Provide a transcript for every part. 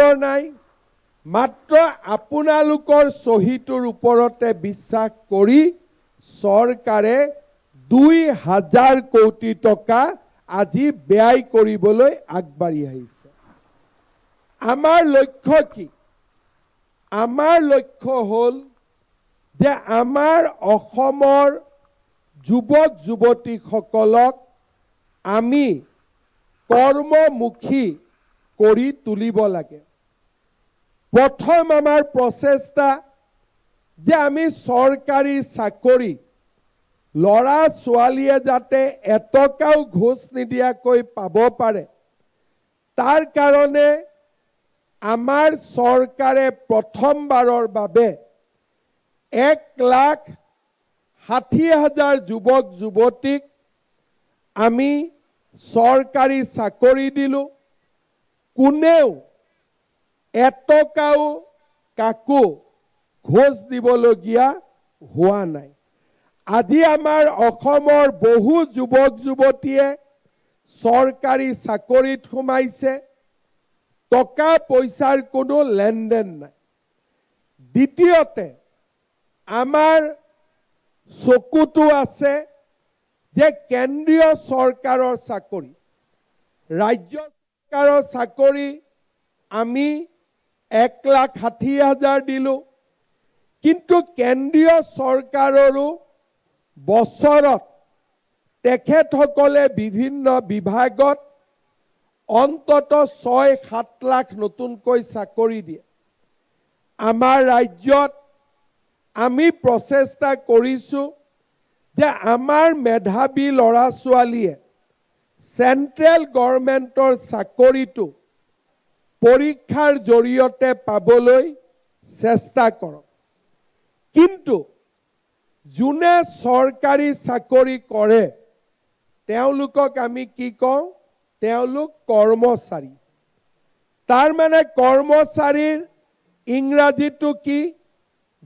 দৰকাৰ নাই মাত্ৰ আপোনালোকৰ চহীটোৰ ওপৰতে বিশ্বাস কৰি চৰকাৰে ২,০০০ কোটি টকা আজি ব্যয় কৰিবলৈ আগবাঢ়ি আহিছে। আমাৰ লক্ষ্য কি? আমাৰ লক্ষ্য হ'ল যে আমাৰ অসমৰ যুৱক যুৱতীসকলক আমি কৰ্মমুখী কৰি তুলিব লাগে। প্ৰথম আমাৰ প্ৰচেষ্টা যে আমি চৰকাৰী চাকৰি ল'ৰা ছোৱালীয়ে যাতে এটকাও ঘোষ নিদিয়াকৈ পাব পাৰে, তাৰ কাৰণে আমাৰ চৰকাৰে প্ৰথমবাৰৰ বাবে 1,60,000 যুৱক যুৱতীক আমি চৰকাৰী চাকৰি দিলো। কোনেও এটকাও কাকো ঘোষ দিবলগীয়া হোৱা নাই। আজি আমাৰ অসমৰ বহু যুৱক যুৱতীয়ে চৰকাৰী চাকৰিত সোমাইছে, টকা পইচাৰ কোনো লেনদেন নাই। দ্বিতীয়তে আমাৰ চকুতো আছে যে কেন্দ্ৰীয় চৰকাৰৰ চাকৰি, ৰাজ্য চৰকাৰৰ চাকৰি আমি 1,60,000 দিলো, কিন্তু কেন্দ্ৰীয় চৰকাৰৰো বছৰত তেখেতসকলে বিভিন্ন বিভাগত অন্ততঃ 6-7 লাখ নতুনকৈ চাকৰি দিয়ে। আমাৰ ৰাজ্যত আমি প্ৰচেষ্টা কৰিছো যে আমাৰ মেধাৱী ল'ৰা ছোৱালীয়ে চেন্ট্ৰেল গভৰ্ণমেণ্টৰ চাকৰিটো পৰীক্ষাৰ জৰিয়তে পাবলৈ চেষ্টা কৰক। কিন্তু যোনে চৰকাৰী চাকৰি কৰে তেওঁলোকক আমি কি কওঁ? তেওঁলোক কৰ্মচাৰী। তাৰ মানে কৰ্মচাৰীৰ ইংৰাজীটো কি?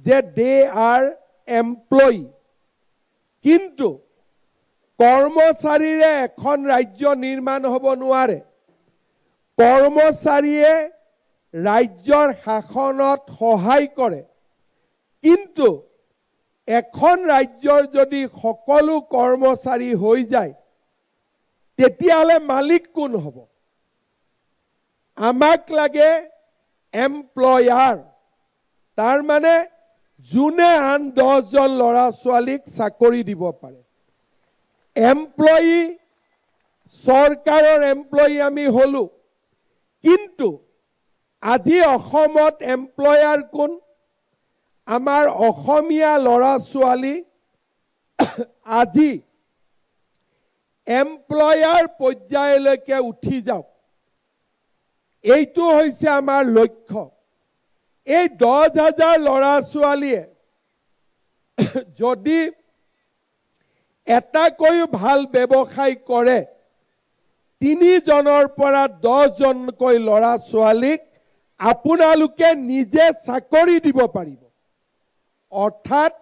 যে দে আৰ এমপ্লয়ী। কিন্তু কৰ্মচাৰীৰে এখন ৰাজ্য নিৰ্মাণ হ'ব নোৱাৰে। কৰ্মচাৰীয়ে ৰাজ্যৰ শাসনত সহায় কৰে, কিন্তু এখন ৰাজ্যৰ যদি সকলো কৰ্মচাৰী হৈ যায় তেতিয়াহ'লে মালিক কোন হ'ব? আমাক লাগে এমপ্লয়াৰ। তাৰ মানে যোনে আন 10 জন ল'ৰা ছোৱালীক চাকৰি দিব পাৰে। এমপ্লয়ী, চৰকাৰৰ এমপ্লয়ী আমি হলো, কিন্তু আজি অসমত এমপ্লয়াৰ কোন? আমাৰ অসমীয়া ল'ৰা ছোৱালী আজি এমপ্লয়াৰ পৰ্যায়লৈকে উঠি যাওক, এইটো হৈছে আমাৰ লক্ষ্য। এই 10,000 ল'ৰা ছোৱালীয়ে যদি এটাকৈও ভাল ব্যৱসায় কৰে, 3 জনৰ পৰা 10 জনকৈ ল'ৰা ছোৱালীক আপোনালোকে নিজে চাকৰি দিব পাৰিব। অৰ্থাৎ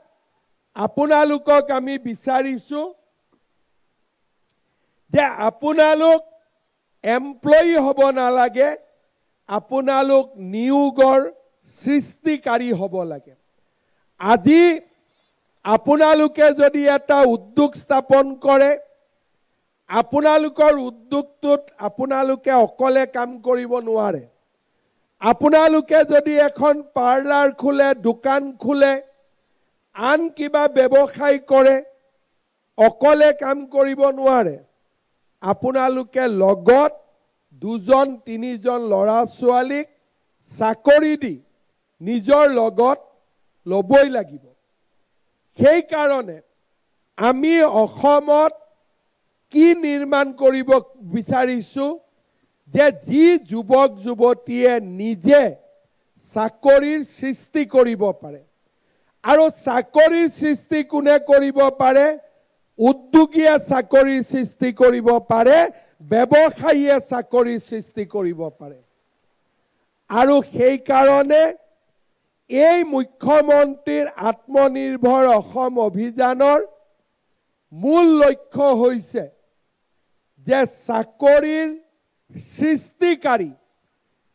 আপোনালোকক আমি বিচাৰিছো যে আপোনালোক এমপ্লয়ী হ'ব নালাগে, আপোনালোক নিয়োগৰ সৃষ্টিকাৰী হ'ব লাগে। আজি আপোনালোকে যদি এটা উদ্যোগ স্থাপন কৰে, আপোনালোকৰ উদ্যোগটোত আপোনালোকে অকলে কাম কৰিব নোৱাৰে। আপোনালোকে যদি এখন পাৰ্লাৰ খোলে, দোকান খোলে, আন কিবা ব্যৱসায় কৰে, অকলে কাম কৰিব নোৱাৰে। আপোনালোকে লগত 2-3 জন ল'ৰা ছোৱালীক চাকৰি দি নিজৰ লগত ল'বই লাগিব। সেইকাৰণে আমি অসমত কি নিৰ্মাণ কৰিব বিচাৰিছো যে যি যুৱক যুৱতীয়ে নিজে চাকৰিৰ সৃষ্টি কৰিব পাৰে। আৰু চাকৰিৰ সৃষ্টি কোনে কৰিব পাৰে? উদ্যোগীয়ে চাকৰিৰ সৃষ্টি কৰিব পাৰে, ব্যৱসায়ীয়ে চাকৰিৰ সৃষ্টি কৰিব পাৰে। আৰু সেইকাৰণে এই মুখ্যমন্ত্ৰীৰ আত্মনিৰ্ভৰ অসম অভিযানৰ মূল লক্ষ্য হৈছে যে চাকৰিৰ সৃষ্টিকাৰী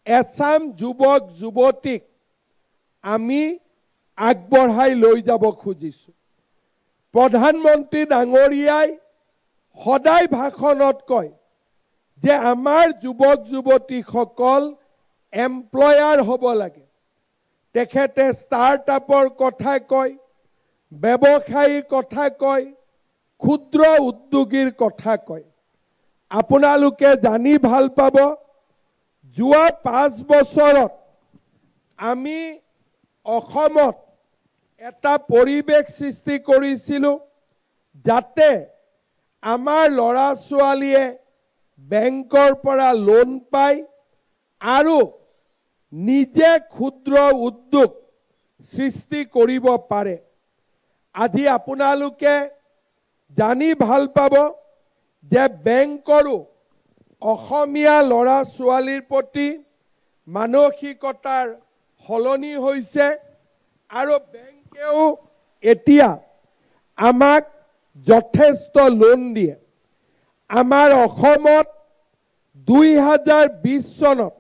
এছাম যুৱক যুৱতীক আমি আগবঢ়াই লৈ যাব খুজিছো। প্ৰধানমন্ত্ৰী ডাঙৰীয়াই সদায় ভাষণত কয় যে আমাৰ যুৱক যুৱতীসকল এমপ্লয়াৰ হ'ব লাগে। তেখেতে ষ্টাৰ্টআপৰ কথা কয়, ব্যৱসায়ীৰ কথা কয়, ক্ষুদ্ৰ উদ্যোগীৰ কথা কয়। আপোনালোকে জানি ভাল পাব, যোৱা 5 বছৰত আমি অসমত এটা পৰিৱেশ সৃষ্টি কৰিছিলোঁ যাতে আমাৰ ল'ৰা ছোৱালীয়ে বেংকৰ পৰা লোন পায় আৰু নিজে ক্ষুদ্ৰ উদ্যোগ সৃষ্টি কৰিব পাৰে। আজি আপোনালোকে জানি ভাল পাব যে বেংকৰো অসমীয়া ল'ৰা ছোৱালীৰ প্ৰতি মানসিকতাৰ সলনি হৈছে আৰু বেংকেও এতিয়া আমাক যথেষ্ট লোন দিয়ে। আমাৰ অসমত 2020 চনত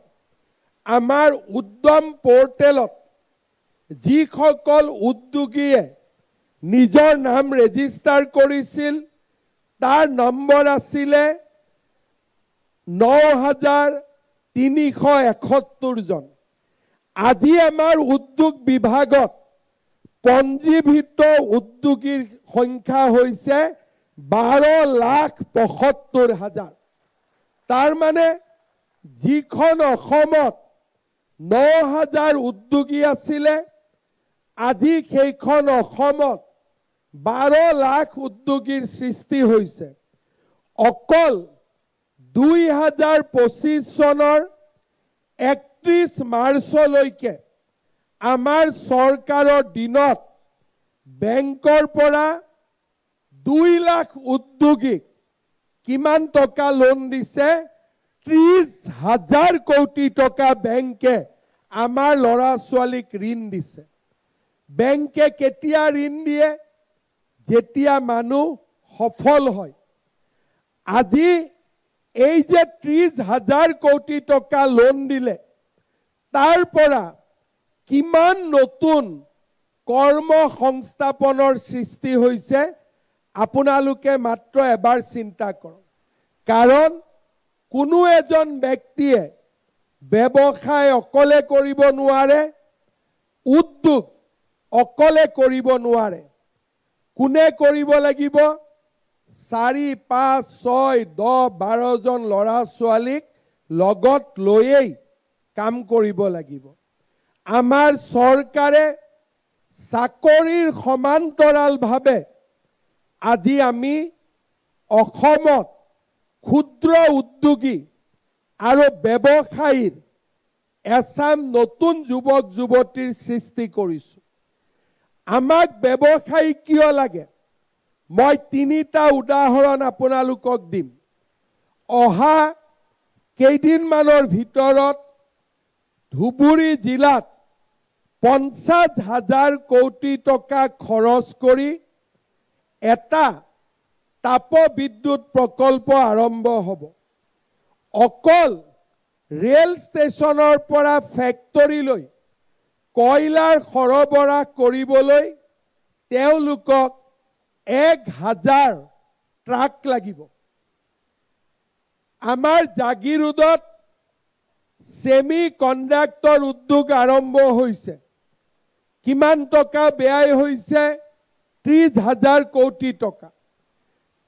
আমাৰ উদ্যম পৰ্টেলত যিসকল উদ্যোগীয়ে নিজৰ নাম ৰেজিষ্টাৰ কৰিছিল তাৰ নম্বৰ আছিলে 9,371 জন। আজি আমাৰ উদ্যোগ বিভাগত পঞ্জীভূত উদ্যোগীৰ সংখ্যা হৈছে 12,75,000। তাৰ মানে যিখন অসমত 9,000 উদ্যোগী আছিলে, আজি সেইখন অসমত 12 লাখ উদ্যোগীৰ সৃষ্টি হৈছে। অকল 2025 চনৰ 31 মাৰ্চলৈকে আমাৰ চৰকাৰৰ দিনত বেংকৰ পৰা 2 লাখ উদ্যোগীক কিমান টকা লোন দিছে? 30,000 কোটি টকা বেংকে আমাৰ ল'ৰা ছোৱালীক ঋণ দিছে। বেংকে কেতিয়া ঋণ দিয়ে? যেতিয়া মানুহ সফল হয়। আজি এই যে 30,000 কোটি টকা লোন দিলে, তাৰ পৰা কিমান নতুন কৰ্ম সংস্থাপনৰ সৃষ্টি হৈছে আপোনালোকে মাত্ৰ এবাৰ চিন্তা কৰক। কাৰণ কোনো এজন ব্যক্তিয়ে ব্যৱসায় অকলে কৰিব নোৱাৰে, উদ্যোগ অকলে কৰিব নোৱাৰে। কোনে কৰিব লাগিব? 4, 5, 6, 10, 12 জন ল'ৰা ছোৱালীক লগত লৈয়েই কাম কৰিব লাগিব। আমাৰ চৰকাৰে চাকৰিৰ সমান্তৰালভাৱে আজি আমি অসমত ক্ষুদ্ৰ উদ্যোগী আৰু ব্যৱসায়ীৰ এছাম নতুন যুৱক যুৱতীৰ সৃষ্টি কৰিছো। আমাক ব্যৱসায়ী কিয় লাগে? মই 3টা উদাহৰণ আপোনালোকক দিম। অহা কেইদিনমানৰ ভিতৰত ধুবুৰী জিলাত 50,000 কোটি টকা খৰচ কৰি এটা তাপবিদ্যুৎ প্ৰকল্প আৰম্ভ হ'ব। অকল ৰেল ষ্টেচনৰ পৰা ফেক্টৰীলৈ কয়লাৰ সৰবৰাহ কৰিবলৈ তেওঁলোকক 1,000 ট্ৰাক লাগিব। আমাৰ জাগিৰোডত সেমি কণ্ডাক্টৰ উদ্যোগ আৰম্ভ হৈছে। কিমান টকা ব্যয় হৈছে? 30,000 কোটি টকা।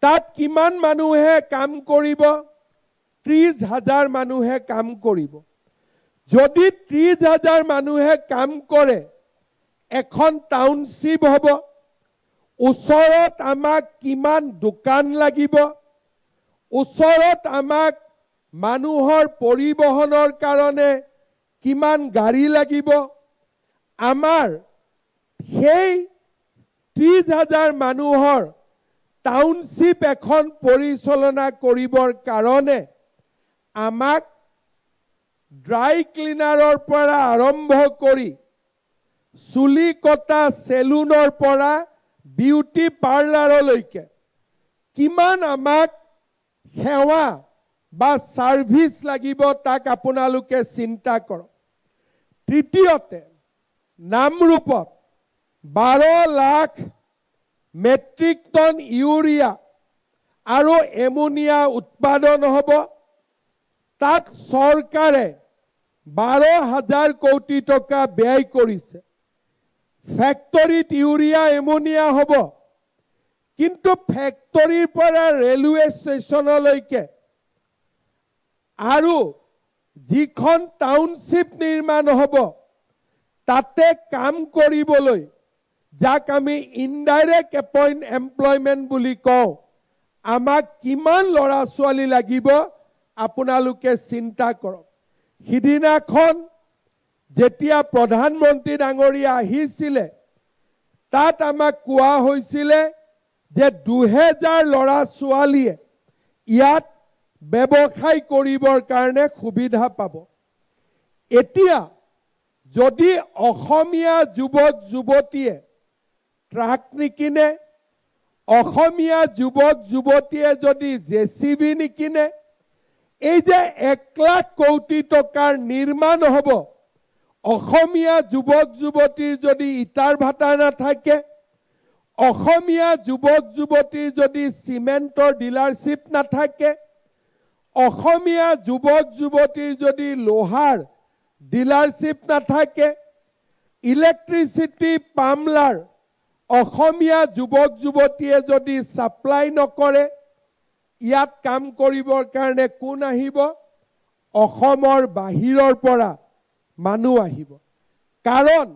তাত কিমান মানুহে কাম কৰিব? 30,000 মানুহে কাম কৰিব। যদি 30,000 মানুহে কাম কৰে, এখন টাউনশ্বিপ হ'ব। ওচৰত আমাক কিমান দোকান লাগিব? ওচৰত আমাক মানুহৰ পৰিবহনৰ কাৰণে কিমান গাড়ী লাগিব? আমাৰ সেই 30,000 মানুহৰ টাউনশ্বিপ এখন পৰিচালনা কৰিবৰ কাৰণে আমাক ড্ৰাই ক্লিনাৰৰ পৰা আৰম্ভ কৰি চুলি কটা চেলুনৰ পৰা বিউটি পাৰ্লাৰলৈকে কিমান আমাক সেৱা বা সাৰ্ভিস লাগিব তাক আপোনালোকে চিন্তা কৰক। তৃতীয়তে নামৰূপত 12 লাখ মেট্ৰিক টন ইউৰিয়া আৰু এমোনিয়া উৎপাদন হ'ব। তাক চৰকাৰে 12,000 কোটি টকা ব্যয় কৰিছে। ফ্যাক্টৰীত ইউৰিয়া এমোনিয়া হ'ব, কিন্তু ফ্যাক্টৰীৰ পৰা ৰেলৱে ষ্টেচনলৈকে আৰু যিখন টাউনশ্বিপ নিৰ্মাণ হ'ব তাতে কাম কৰিবলৈ, যাক আমি ইনডাইৰেক্ট এমপ্লয়মেণ্ট বুলি কওঁ, আমাক কিমান ল'ৰা ছোৱালী লাগিব আপোনালোকে চিন্তা কৰক। সিদিনাখন যেতিয়া প্ৰধানমন্ত্ৰী ডাঙৰীয়া আহিছিলে, তাত আমাক কোৱা হৈছিলে যে 2000 ল'ৰা ছোৱালীয়ে ইয়াত ব্যৱসায় কৰিবৰ কাৰণে সুবিধা পাব। এতিয়া যদি অসমীয়া যুৱক যুৱতীয়ে ট্ৰাক নিকিনে, অসমীয়া যুৱক যুৱতীয়ে যদি জেচিবি নিকিনে, এই যে 1 লাখ কোটি টকাৰ নিৰ্মাণ হ'ব, অসমীয়া যুৱক যুৱতীৰ যদি ইটাৰ ভাটা নাথাকে, অসমীয়া যুৱক যুৱতীৰ যদি চিমেণ্টৰ ডিলাৰশ্বিপ নাথাকে, অসমীয়া যুৱক যুৱতীৰ যদি লোহাৰ ডিলাৰশ্বিপ নাথাকে, ইলেক্ট্ৰিচিটি পামলাৰ অসমীয়া যুৱক যুৱতীয়ে যদি সাপ্লাই নকৰে, ইয়াত কাম কৰিবৰ কাৰণে কোন আহিব? অসমৰ বাহিৰৰ পৰা মানুহ আহিব। কাৰণ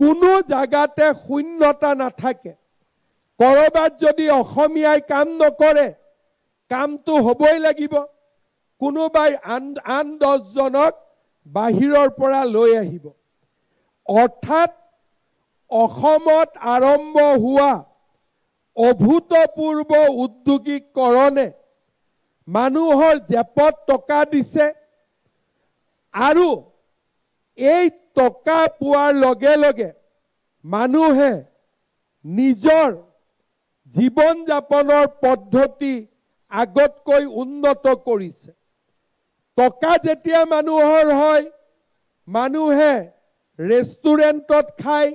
কোনো জাগাতে শূন্যতা নাথাকে। কৰবাত যদি অসমীয়াই কাম নকৰে, কামটো হ'বই লাগিব। কোনোবাই আন 10 জনক বাহিৰৰ পৰা লৈ আহিব। অৰ্থাৎ অসমত আৰম্ভ হোৱা অভূতপূৰ্ব উদ্যোগীকৰণে মানুহৰ জেপত টকা দিছে, আৰু এই টকা পোৱাৰ লগে লগে মানুহে নিজৰ জীৱন যাপনৰ পদ্ধতি আগতকৈ উন্নত কৰিছে। টকা যেতিয়া মানুহৰ হয়, মানুহে ৰেষ্টুৰেণ্টত খায়,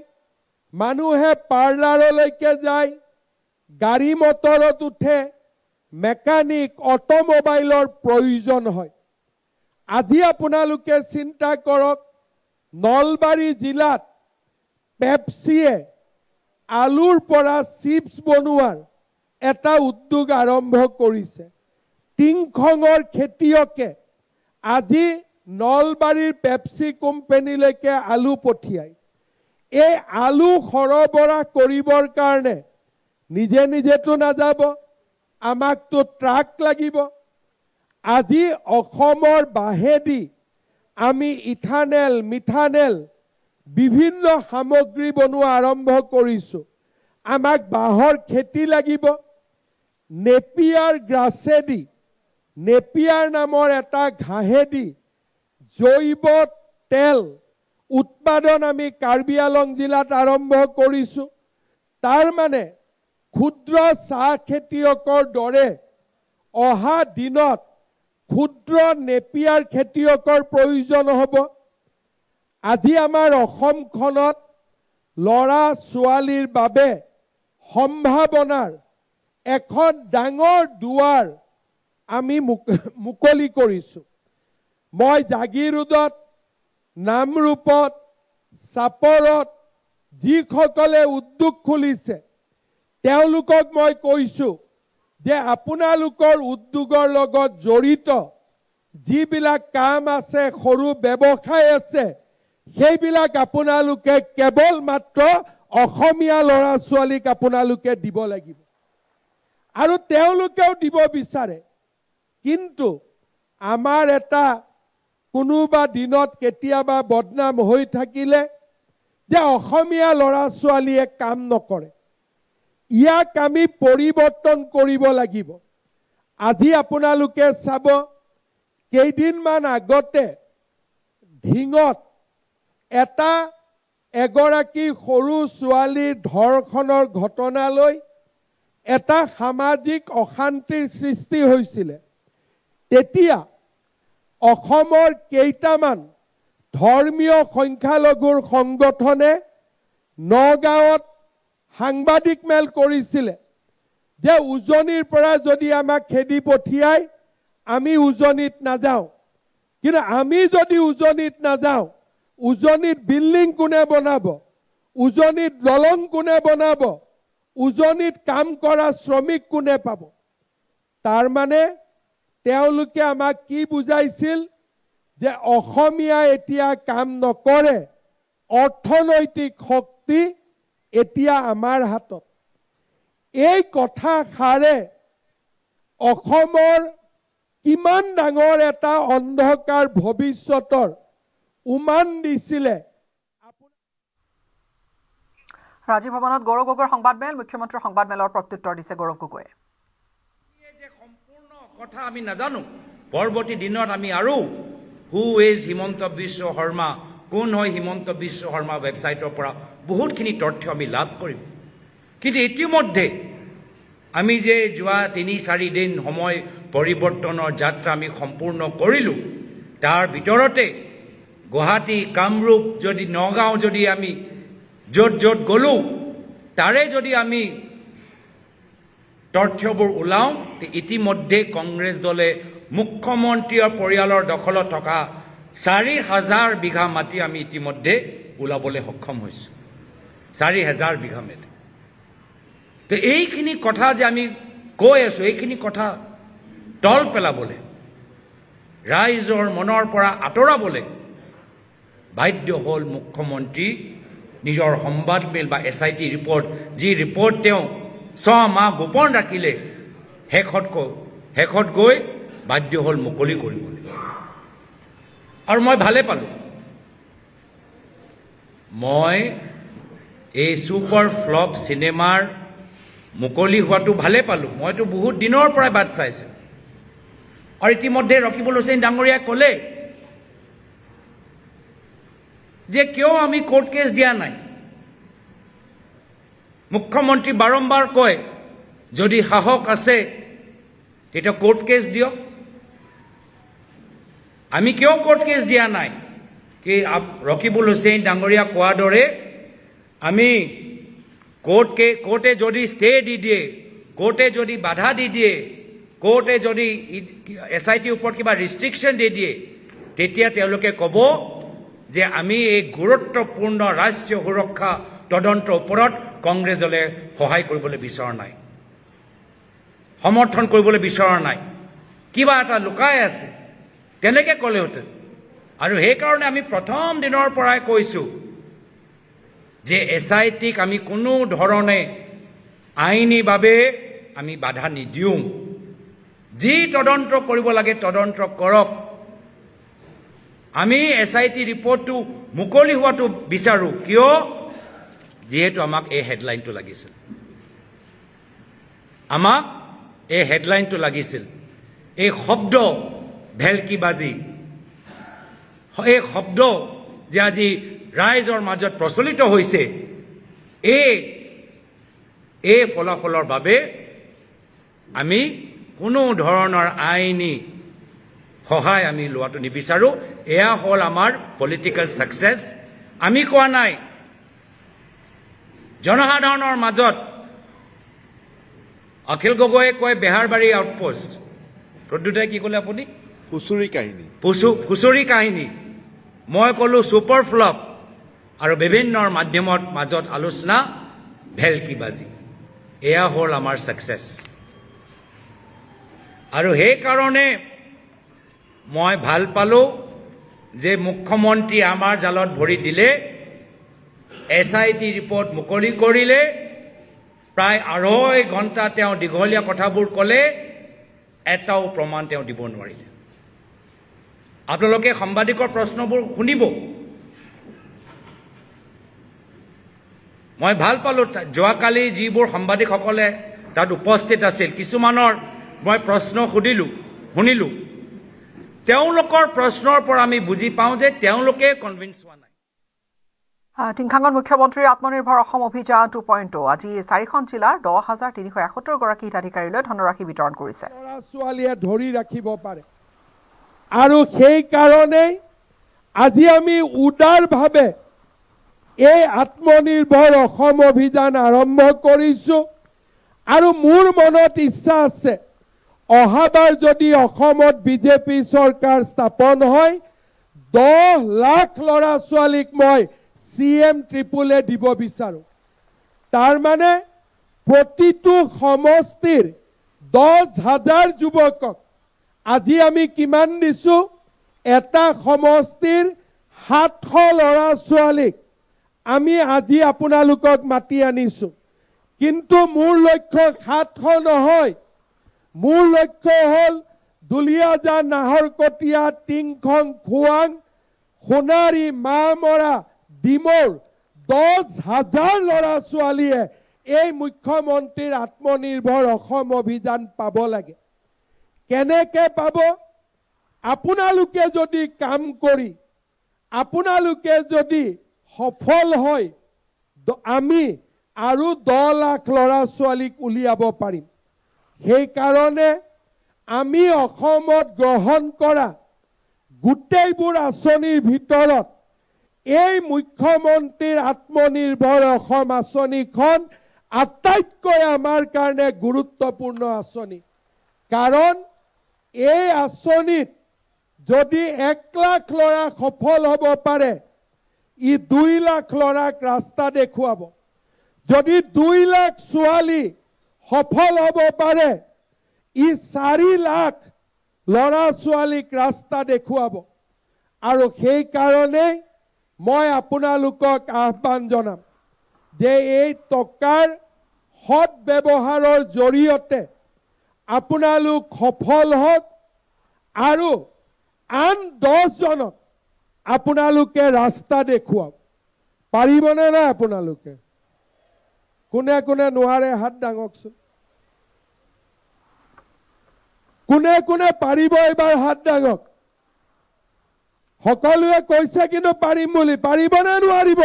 মানুহে পাৰ্লাৰলৈকে যায়, গাড়ী মটৰত উঠে, মেকানিক অটোমোবাইলৰ প্ৰয়োজন হয়। আজি আপোনালোকে চিন্তা কৰক, নলবাৰী জিলাত পেপচিয়ে আলুৰ পৰা চিপছ বনোৱাৰ এটা উদ্যোগ আৰম্ভ কৰিছে। টিংখঙৰ খেতিয়কে আজি নলবাৰীৰ পেপচি কোম্পানীলৈকে আলু পঠিয়ায়। এই আলু সৰবৰাহ কৰিবৰ কাৰণে নিজে নিজেতো নাযাব, আমাকতো ট্ৰাক লাগিব। আজি অসমৰ বাহেদি আমি ইথানেল, মিথানেল বিভিন্ন সামগ্ৰী বনোৱা আৰম্ভ কৰিছোঁ। আমাক বাঁহৰ খেতি লাগিব। নেপিয়াৰ গ্ৰাছেদি, নেপিয়াৰ নামৰ এটা ঘাঁহেদি জৈৱ তেল উৎপাদন আমি কাৰ্বি আলং জিলাত আৰম্ভ কৰিছোঁ। তাৰ মানে ক্ষুদ্ৰ চাহ খেতিয়কৰ দৰে অহা দিনত ক্ষুদ্ৰ নেপিয়াৰ খেতিয়কৰ প্ৰয়োজন হ'ব। আজি আমাৰ অসমখনত ল'ৰা ছোৱালীৰ বাবে সম্ভাৱনাৰ এখন ডাঙৰ দুৱাৰ আমি মুকলি কৰিছোঁ। মই জাগিৰোডত, নামৰূপত, চাপৰত যিসকলে উদ্যোগ খুলিছে তেওঁলোকক মই কৈছোঁ যে আপোনালোকৰ উদ্যোগৰ লগত জড়িত যিবিলাক কাম আছে, সৰু ব্যৱসায় আছে, সেইবিলাক আপোনালোকে কেৱল মাত্ৰ অসমীয়া ল'ৰা ছোৱালীক আপোনালোকে দিব লাগিব। আৰু তেওঁলোকেও দিব বিচাৰে। কিন্তু আমাৰ এটা কোনোবা দিনত কেতিয়াবা বদনাম হৈ থাকিলে যে অসমীয়া ল'ৰা ছোৱালীয়ে কাম নকৰে। ইয়াক আমি পৰিৱৰ্তন কৰিব লাগিব। আজি আপোনালোকে চাব, কেইদিনমান আগতে ঢিঙত এগৰাকী সৰু ছোৱালীৰ ধৰ্ষণৰ ঘটনালৈ এটা সামাজিক অশান্তিৰ সৃষ্টি হৈছিলে। তেতিয়া অসমৰ কেইটামান ধৰ্মীয় সংখ্যালঘুৰ সংগঠনে নগাঁৱত সাংবাদিক মেল কৰিছিলে যে উজনিৰ পৰা যদি আমাক খেদি পঠিয়াই আমি উজনিত নাযাওঁ, কিন্তু আমি যদি উজনিত নাযাওঁ, উজনিত বিল্ডিং কোনে বনাব, উজনিত দলং কোনে বনাব, উজনিত কাম কৰা শ্ৰমিক কোনে পাব? তাৰ মানে তেওঁলোকে আমাক কি বুজাইছিল যে অসমীয়া এতিয়া কাম নকৰে, অৰ্থনৈতিক শক্তি এতিয়া আমাৰ হাতত। এই কথাষাৰে অসমৰ কিমান ডাঙৰ এটা অন্ধকাৰ ভৱিষ্যতৰ উমান দিছিলে। ৰাজীৱ ভৱনত গৌৰৱ গগৈৰ সংবাদমেল, মুখ্যমন্ত্ৰীৰ সংবাদমেলৰ প্ৰত্যুত্তৰ দিছে গৌৰৱ গগৈয়ে। যে সম্পূৰ্ণ কথা আমি নাজানো, পৰৱৰ্তী দিনত আমি আৰু হু ইজ হিমন্ত বিশ্ব শৰ্মা, কোন হয় হিমন্ত বিশ্ব শৰ্মা ৱেবছাইটৰ পৰা বহুতখিনি তথ্য আমি লাভ কৰিম। কিন্তু ইতিমধ্যে আমি যে যোৱা ৩-৪ দিন সময় পৰিৱৰ্তনৰ যাত্ৰা আমি সম্পূৰ্ণ কৰিলোঁ, তাৰ ভিতৰতে গুৱাহাটী, কামৰূপ, যদি নগাঁও যদি আমি য'ত য'ত গ'লোঁ তাৰে যদি আমি তথ্যবোৰ ওলাওঁ, ইতিমধ্যে কংগ্ৰেছ দলে মুখ্যমন্ত্ৰীৰ পৰিয়ালৰ দখলত থকা ৪,০০০ বিঘা মাটি আমি ইতিমধ্যে ওলাবলৈ সক্ষম হৈছোঁ। ৪,০০০ বিঘা মাটি। তো এইখিনি কথা যে আমি কৈ আছোঁ, এইখিনি কথা তল পেলাবলৈ, ৰাইজৰ মনৰ পৰা আঁতৰাবলৈ বাধ্য হ'ল মুখ্যমন্ত্ৰী নিজৰ সংবাদমেল বা SIT ৰিপৰ্ট, যি ৰিপৰ্ট তেওঁ 6 মাহ গোপন ৰাখিলে, শেষত গৈ বাধ্য হ'ল মুকলি কৰিবলৈ। আৰু মই ভালে পালোঁ। মই এই ছুপাৰ ফ্লপ চিনেমাৰ মুকলি হোৱাটো ভালে পালোঁ। মইতো বহুত দিনৰ পৰাই বাট চাইছোঁ। আৰু ইতিমধ্যে ৰকিবুল হুছেইন ডাঙৰীয়াই ক'লে যে কিয় আমি কোৰ্ট কেছ দিয়া নাই। মুখ্যমন্ত্ৰী বাৰম্বাৰ কয় যদি সাহস আছে তেতিয়া কোৰ্ট কেছ দিয়ক। আমি কিয় কোৰ্ট কেছ দিয়া নাই? কি ৰকিবুল হুছেইন ডাঙৰীয়া কোৱাৰ দৰে আমি কোৰ্টে যদি ষ্টে দি দিয়ে, কোৰ্টে যদি বাধা দি দিয়ে, কোৰ্টে যদি SIT ওপৰত কিবা ৰিষ্ট্ৰিকশ্যন দি দিয়ে, তেতিয়া তেওঁলোকে ক'ব যে আমি এই গুৰুত্বপূৰ্ণ ৰাষ্ট্ৰীয় সুৰক্ষা তদন্তৰ ওপৰত কংগ্ৰেছ দলে সহায় কৰিবলৈ বিচৰা নাই, সমৰ্থন কৰিবলৈ বিচৰা নাই, কিবা এটা লুকাই আছে, তেনেকৈ ক'লেহেঁতেন। আৰু সেইকাৰণে আমি প্ৰথম দিনৰ পৰাই কৈছোঁ যে SITক আমি কোনো ধৰণে আইনীভাৱে আমি বাধা নিদিওঁ। যি তদন্ত কৰিব লাগে তদন্ত কৰক। আমি SIT ৰিপৰ্টটো মুকলি হোৱাটো বিচাৰোঁ। কিয়? যিহেতু আমাক এই হেডলাইনটো লাগিছিল, আমাক এই হেডলাইনটো লাগিছিল। এই শব্দ ভেলকিবাজি, এই শব্দ যে আজি ৰাইজৰ মাজত প্ৰচলিত হৈছে, এই ফলাফলৰ বাবে আমি কোনো ধৰণৰ আইনী সহায় আমি লোৱাটো নিবিচাৰোঁ। এয়া হ'ল আমাৰ পলিটিকেল ছাকচেছ। আমি কোৱা নাই জনসাধাৰণৰ মাজত। অখিল গগৈয়ে কয় বেহাৰবাৰী আউটপোষ্ট, প্ৰদ্যুতে কি ক'লে আপুনি? খুচৰি কাহিনী। মই ক'লোঁ ছুপাৰ ফ্লপ আৰু বিভিন্ন মাধ্যমৰ মাজত আলোচনা ভেলকিবাজি। এয়া হ'ল আমাৰ ছাকচেছ। আৰু সেইকাৰণে মই ভাল পালোঁ যে মুখ্যমন্ত্ৰী আমাৰ জালত ভৰি দিলে, SIT ৰিপৰ্ট মুকলি কৰিলে, প্ৰায় 2.5 ঘণ্টা তেওঁ দীঘলীয়া কথাবোৰ ক'লে, এটাও প্ৰমাণ তেওঁ দিব নোৱাৰিলে। আপোনালোকে সাংবাদিকৰ প্ৰশ্নবোৰ শুনিব। মই ভাল পালোঁ যোৱাকালি যিবোৰ সাংবাদিকসকলে তাত উপস্থিত আছিল, কিছুমানৰ মই প্ৰশ্ন শুনিলোঁ। তেওঁলোকৰ প্ৰশ্নৰ পৰা আমি বুজি পাওঁ যে তেওঁলোকে কনভিন্স হোৱা নাই। টিংখাঙত মুখ্যমন্ত্ৰীৰ আত্মনিৰ্ভৰ অসম অভিযান 2.0 আজি 4খন জিলাৰ 10,371 গৰাকী হিতাধিকাৰীলৈ ধনৰাশি বিতৰণ কৰিছে। ল'ৰা ছোৱালীয়ে ধৰি ৰাখিব পাৰে। আৰু সেইকাৰণেই আজি আমি উদাৰভাৱে এই আত্মনিৰ্ভৰ অসম অভিযান আৰম্ভ কৰিছোঁ আৰু মোৰ মনত ইচ্ছা আছে অহাবাৰ যদি অসমত বিজেপি চৰকাৰ স্থাপন হয় 10 লাখ ল'ৰা ছোৱালীক মই CM ট্ৰিপুলে দিব বিচাৰোঁ তাৰ মানে প্ৰতিটো সমষ্টিৰ 10,000 যুৱকক আজি আমি কিমান দিছোঁ এটা সমষ্টিৰ 700 ল'ৰা ছোৱালীক আমি আজি আপোনালোকক মাতি আনিছোঁ কিন্তু মোৰ লক্ষ্য 700 নহয় মোৰ লক্ষ্য হ'ল দুলিয়াজান নাহৰকটীয়া টিংখং খুৱাং সোণাৰী মামৰা ডিমৌৰ 10,000 ল'ৰা ছোৱালীয়ে এই মুখ্যমন্ত্ৰীৰ আত্মনিৰ্ভৰ অসম অভিযান পাব লাগে কেনেকৈ পাব আপোনালোকে যদি কাম কৰি আপোনালোকে যদি সফল হয় আমি আৰু 10 লাখ ল'ৰা ছোৱালীক উলিয়াব পাৰিম সেইকাৰণে আমি অসমত গ্ৰহণ কৰা গোটেইবোৰ আঁচনিৰ ভিতৰত এই মুখ্যমন্ত্ৰীৰ আত্মনিৰ্ভৰ অসম আঁচনিখন আটাইতকৈ আমাৰ কাৰণে গুৰুত্বপূৰ্ণ আঁচনি কাৰণ এই আঁচনিত যদি 1 লাখ ল'ৰা সফল হ'ব পাৰে ই 2 লাখ ল'ৰাক ৰাস্তা দেখুৱাব যদি 2 লাখ ছোৱালী সফল হ'ব পাৰে ই 4 লাখ ল'ৰা ছোৱালীক ৰাস্তা দেখুৱাব আৰু সেইকাৰণে মই আপোনালোকক আহ্বান জনাম যে এই টকাৰ সৎ ব্যৱহাৰৰ জৰিয়তে আপোনালোক সফল হওক আৰু আন 10 জনক আপোনালোকে ৰাস্তা দেখুৱাওক পাৰিবনে না আপোনালোকে কোনে কোনে নোৱাৰে হাত দাঙকচোন কোনে কোনে পাৰিব এবাৰ হাত দাঙক সকলোৱে কৈছে কিন্তু পাৰিম বুলি পাৰিবনে নোৱাৰিব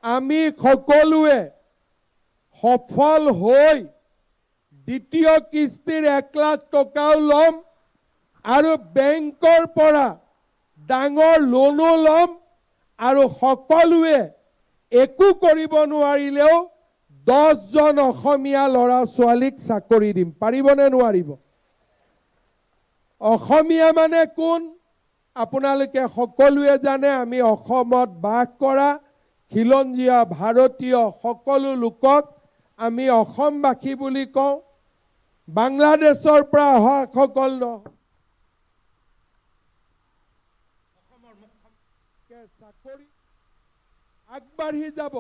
আমি সকলোৱে সফল হৈ দ্বিতীয় কিস্তিৰ 1 লাখ টকাও ল'ম আৰু বেংকৰ পৰা ডাঙৰ লোনো ল'ম আৰু সকলোৱে একো কৰিব নোৱাৰিলেও 10 জন অসমীয়া ল'ৰা ছোৱালীক চাকৰি দিম পাৰিবনে নোৱাৰিব অসমীয়া মানে কোন আপোনালোকে সকলোৱে জানে আমি অসমত বাস কৰা খিলঞ্জীয়া ভাৰতীয় সকলো লোকক আমি অসমবাসী বুলি কওঁ বাংলাদেশৰ পৰা অহা সকল চাকৰি আগবাঢ়ি যাব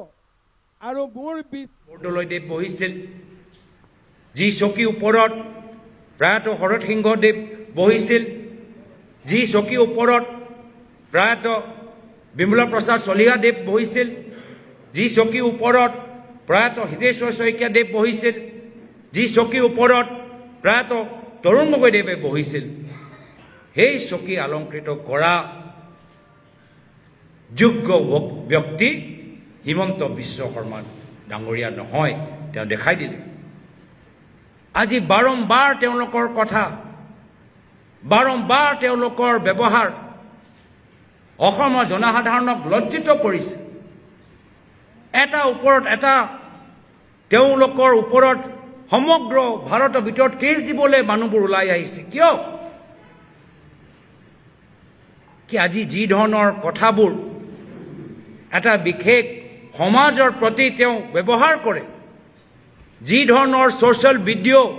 আৰু মোৰ বৰদলৈদেৱ বহিছিল যি চকী ওপৰত প্ৰয়াত শৰৎ সিংহদেৱ বহিছিল যি চকী ওপৰত প্ৰয়াত বিমলা প্ৰসাদ চলিহাদেৱ বহিছিল যি চকী ওপৰত প্ৰয়াত হিতেশ্বৰ শইকীয়াদেৱ বহিছিল যি চকী ওপৰত প্ৰয়াত তৰুণ গগৈদেৱে বহিছিল সেই চকী অলংকৃত কৰা যোগ্য ব্যক্তি হিমন্ত বিশ্ব শৰ্মা ডাঙৰীয়া নহয় তেওঁ দেখাই দিলে আজি বাৰম্বাৰ তেওঁলোকৰ কথা বাৰম্বাৰ তেওঁলোকৰ ব্যৱহাৰ অসমৰ জনসাধাৰণক লজ্জিত কৰিছে এটা ওপৰত এটা তেওঁলোকৰ ওপৰত সমগ্ৰ ভাৰতৰ ভিতৰত কেছ দিবলৈ মানুহবোৰ ওলাই আহিছে কিয় কি আজি যি ধৰণৰ কথাবোৰ এটা বিশেষ সমাজৰ প্ৰতি তেওঁ ব্যৱহাৰ কৰে যি ধৰণৰ ছ'চিয়েল ভিডিঅ'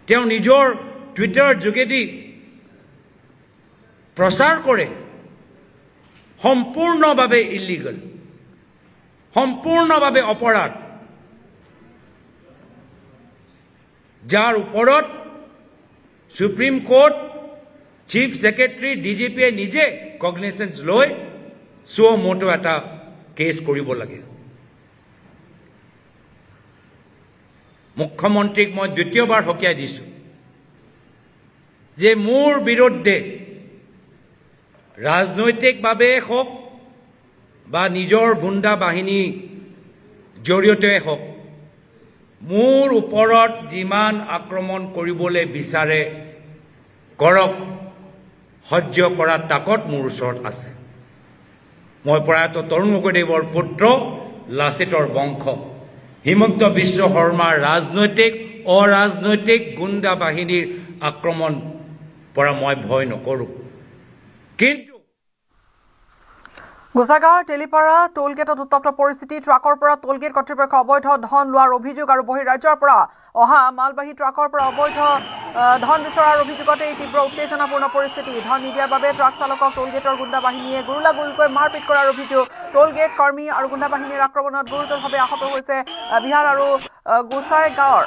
তেওঁ নিজৰ টুইটাৰৰ যোগেদি প্ৰচাৰ কৰে সম্পূৰ্ণভাৱে ইলিগেল সম্পূৰ্ণভাৱে অপৰাধ যাৰ ওপৰত সুপ্ৰিম কোৰ্ট চিফ ছেক্ৰেটাৰী ডিজিপিয়ে নিজে কগনিচেন্স লৈ চ' মটো এটা কেছ কৰিব লাগে মুখ্যমন্ত্ৰীক মই দ্বিতীয়বাৰ সকীয়াই দিছোঁ যে মোৰ বিৰুদ্ধে ৰাজনৈতিকভাৱে হওক বা নিজৰ গুণ্ডা বাহিনী জৰিয়তে হওক মোৰ ওপৰত যিমান আক্ৰমণ কৰিবলৈ বিচাৰে কৰক সহ্য কৰা তাকত মোৰ ওচৰত আছে। মই প্ৰয়াত তৰুণ গগৈদেৱৰ পুত্ৰ, লাচিতৰ বংশ, হিমন্ত বিশ্ব শৰ্মাৰ ৰাজনৈতিক অৰাজনৈতিক গুণ্ডা বাহিনীৰ আক্ৰমণ পৰা মই ভয় নকৰোঁ। কিন্তু গোসাইগাঁৱৰ তেলিপাৰা টোলগেটত উত্তপ্ত পৰিস্থিতি। ট্ৰাকৰ পৰা টোলগেট কৰ্তৃপক্ষ অবৈধ ধন লোৱাৰ অভিযোগ আৰু বহিৰাজ্যৰ পৰা অহা মালবাহী ট্ৰাকৰ পৰা অবৈধ ধন বিচৰাৰ অভিযোগতে এই তীব্ৰ উত্তেজনাপূৰ্ণ পৰিস্থিতি। ধন নিদিয়াৰ বাবে ট্ৰাক চালকক টোলগেটৰ গুণ্ডা বাহিনীয়ে গুৰুলাগুৰুকৈ মাৰপিট কৰাৰ অভিযোগ। টোলগেট কৰ্মী আৰু গুণ্ডা বাহিনীৰ আক্ৰমণত গুৰুতৰভাৱে আহত হৈছে বিহাৰ আৰু গোসাইগাঁৱৰ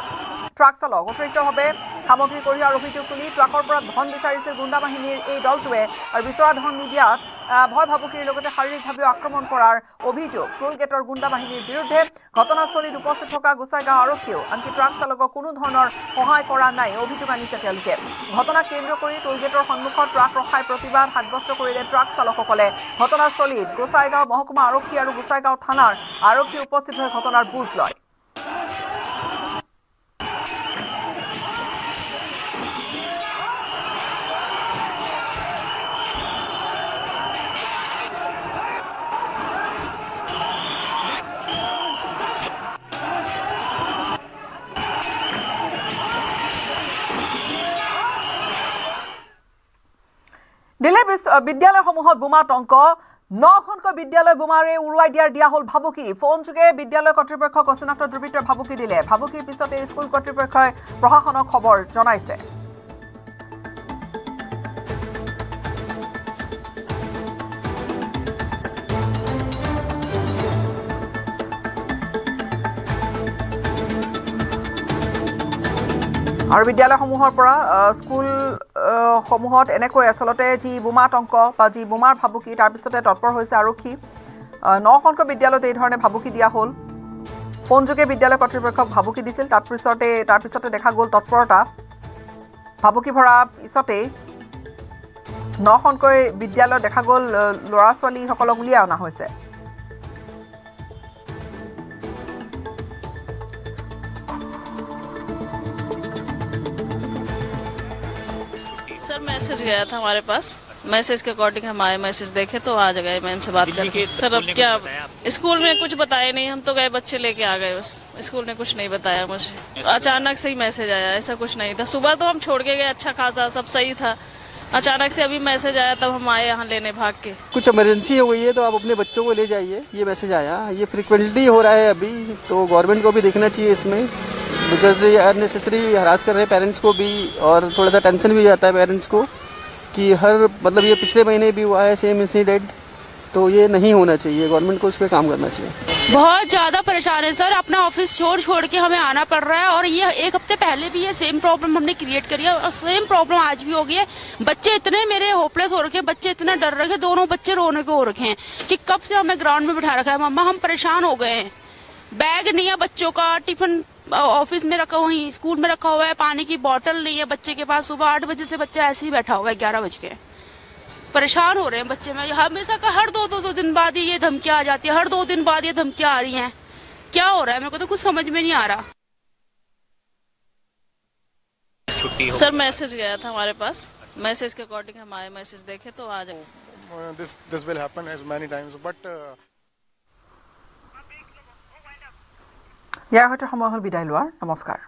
ট্ৰাক চালক। অতিৰিক্তভাৱে সামগ্ৰী কঢ়িয়াৰ অভিযোগ তুলি ট্ৰাকৰ পৰা ধন বিচাৰিছিল গুণ্ডা বাহিনীৰ এই দলটোৱে আৰু বিচৰা ধন নিদিয়াত ভয় ভাবুকিৰ লগতে শাৰীৰিকভাৱেও আক্ৰমণ কৰাৰ অভিযোগ টোল গেটৰ গুণ্ডা বাহিনীৰ বিৰুদ্ধে। ঘটনাস্থলীত উপস্থিত থকা গোসাইগাঁও আৰক্ষীয়েও আনকি ট্ৰাক চালকক কোনো ধৰণৰ সহায় কৰা নাই অভিযোগ আনিছে তেওঁলোকে। ঘটনাক কেন্দ্ৰ কৰি টোল গেটৰ সন্মুখত ট্ৰাক ৰখাই প্ৰতিবাদ সাব্যস্ত কৰিলে ট্ৰাক চালকসকলে। ঘটনাস্থলীত গোসাইগাঁও মহকুমা আৰক্ষী আৰু গোসাইগাঁও থানাৰ আৰক্ষী উপস্থিত হৈ ঘটনাৰ বুজ লয়। দিল্লীৰ বিদ্যালয়সমূহত বোমাতংক। 9খনকৈ বিদ্যালয় বোমাৰে উৰুৱাই দিয়া হ'ল ভাবুকি। ফোনযোগে বিদ্যালয় কৰ্তৃপক্ষক অচিনাক্ত দুৰ্বৃত্তই ভাবুকি দিলে। ভাবুকিৰ পিছতে স্কুল কৰ্তৃপক্ষই প্ৰশাসনক খবৰ জনাইছে। আৰু বিদ্যালয়সমূহৰ পৰা স্কুলসমূহত এনেকৈ আচলতে যি বোমাতংক বা যি বোমাৰ ভাবুকি তাৰপিছতে তৎপৰ হৈছে আৰক্ষী। 9খনকৈ বিদ্যালয়ত এই ধৰণে ভাবুকি দিয়া হ'ল। ফোনযোগে বিদ্যালয় কৰ্তৃপক্ষক ভাবুকি দিছিল। তাৰপিছতে দেখা গ'ল তৎপৰতা। ভাবুকি ভৰা পিছতেই 9খনকৈ বিদ্যালয়ত দেখা গ'ল ল'ৰা ছোৱালীসকলক উলিয়াই অনা হৈছে। सर मैसेज गया था हमारे पास, मैसेज के अकॉर्डिंग हम आए, मैसेज देखे तो आ गए मैम से बात करके। सर अब क्या स्कूल में कुछ बताया नहीं, हम तो गए बच्चे लेके आ गए, बस स्कूल ने कुछ नहीं बताया मुझे। अचानक से ही मैसेज आया, ऐसा कुछ नहीं था। सुबह तो हम छोड़ के गए अच्छा खासा सब सही था, अचानक से अभी मैसेज आया तब हम आए यहाँ लेने भाग के। कुछ इमरजेंसी हो गई है तो आप अपने बच्चों को ले जाइए, ये मैसेज आया। ये फ्रिक्वेंटली हो रहा है अभी, तो गवर्नमेंट को भी देखना चाहिए इसमें, बिकॉज ये अननेसेसरी हरास कर रहे हैं पेरेंट्स को भी, और थोड़ा सा टेंशन भी आता है पेरेंट्स को कि ये पिछले महीने भी हुआ है सेम इंसिडेंट, तो ये नहीं होना चाहिए। गवर्नमेंट को इस पर काम करना चाहिए। बहुत ज़्यादा परेशान है सर, अपना ऑफिस छोड़ के हमें आना पड़ रहा है। और ये एक हफ्ते पहले भी ये सेम प्रॉब्लम हमने क्रिएट करी है और सेम प्रॉब्लम आज भी हो गई है। बच्चे इतने मेरे होपलेस हो रखे हैं, बच्चे इतने डर रखे, दोनों बच्चे रोने को हो रखे हैं कि कब से हमें ग्राउंड में बिठा रखा है मम्मा, हम परेशान हो गए हैं। बैग नहीं है बच्चों का, टिफिन ऑफिस में रखा हुआ है, स्कूल में रखा हुआ है, पानी की बोतल नहीं है बच्चे के पास। सुबह 8 बजे से बच्चा ऐसे ही बैठा हुआ है 11 बज के। परेशान हो रहे हैं बच्चे में। हमेशा का हर दो दिन बाद ये धमकियां आ जाती है, हर 2 दिन बाद ये धमकियां आ रही हैं। क्या हो रहा है मेरे को तो कुछ समझ में नहीं आ रहा। सर मैसेज गया था हमारे पास, मैसेज के अकॉर्डिंग हम आए, मैसेज देखे तो आ गए। This will happen as many times, but ইয়াৰ সৈতে সময় হ'ল বিদায় লোৱাৰ। নমস্কাৰ।